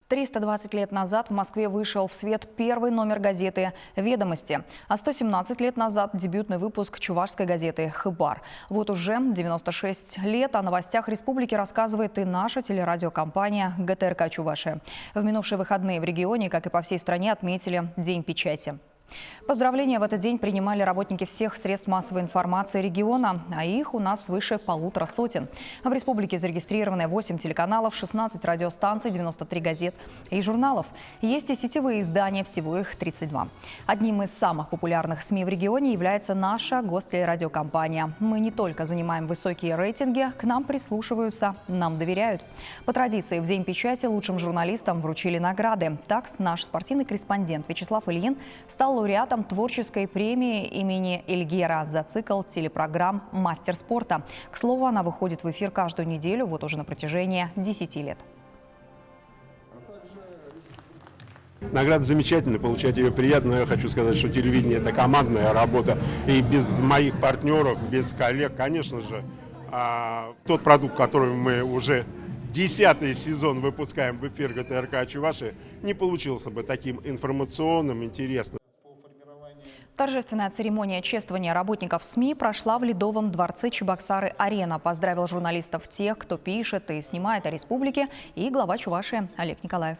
320 лет назад в Москве вышел в свет первый номер газеты «Ведомости», а 117 лет назад дебютный выпуск чувашской газеты «Хыбар». Вот уже 96 лет о новостях республики рассказывает и наша телерадиокомпания ГТРК «Чувашия». В минувшие выходные в регионе, как и по всей стране, отметили День печати. Поздравления в этот день принимали работники всех средств массовой информации региона, а их у нас свыше 150 сотен. В республике зарегистрированы 8 телеканалов, 16 радиостанций, 93 газет и журналов. Есть и сетевые издания, всего их 32. Одним из самых популярных СМИ в регионе является наша гостелерадиокомпания. Мы не только занимаем высокие рейтинги, к нам прислушиваются, нам доверяют. По традиции в День печати лучшим журналистам вручили награды. Так, наш спортивный корреспондент Вячеслав Ильин стал лауреатом творческой премии имени Эльгера за цикл телепрограмм «Мастер спорта». К слову, она выходит в эфир каждую неделю, вот уже на протяжении 10 лет. Награда замечательная, получать ее приятно. Я хочу сказать, что телевидение – это командная работа. И без моих партнеров, без коллег, конечно же, тот продукт, который мы уже 10-й сезон выпускаем в эфир ГТРК Чувашия, не получился бы таким информационным, интересным. Торжественная церемония чествования работников СМИ прошла в Ледовом дворце Чебоксары-Арена. Поздравил журналистов тех, кто пишет и снимает о республике, и глава Чувашии Олег Николаев.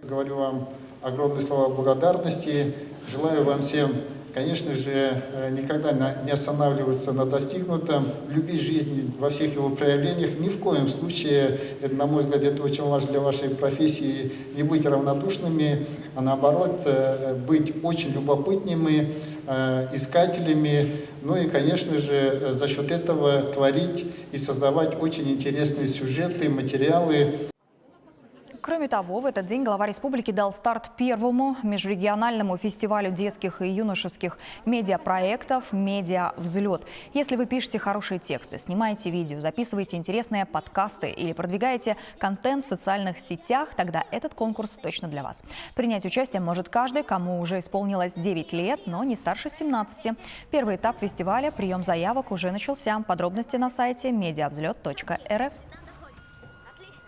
Говорю вам огромные слова благодарности. Желаю вам всем, конечно же, никогда не останавливаться на достигнутом, любить жизнь во всех его проявлениях. Ни в коем случае, на мой взгляд, это очень важно для вашей профессии, не быть равнодушными, а наоборот, быть очень любопытными, искателями. Ну и, конечно же, за счет этого творить и создавать очень интересные сюжеты, материалы. Кроме того, в этот день глава республики дал старт первому межрегиональному фестивалю детских и юношеских медиапроектов «Медиа Взлет». Если вы пишете хорошие тексты, снимаете видео, записываете интересные подкасты или продвигаете контент в социальных сетях, тогда этот конкурс точно для вас. Принять участие может каждый, кому уже исполнилось 9 лет, но не старше 17. Первый этап фестиваля, прием заявок, уже начался. Подробности на сайте mediavzlet.rf.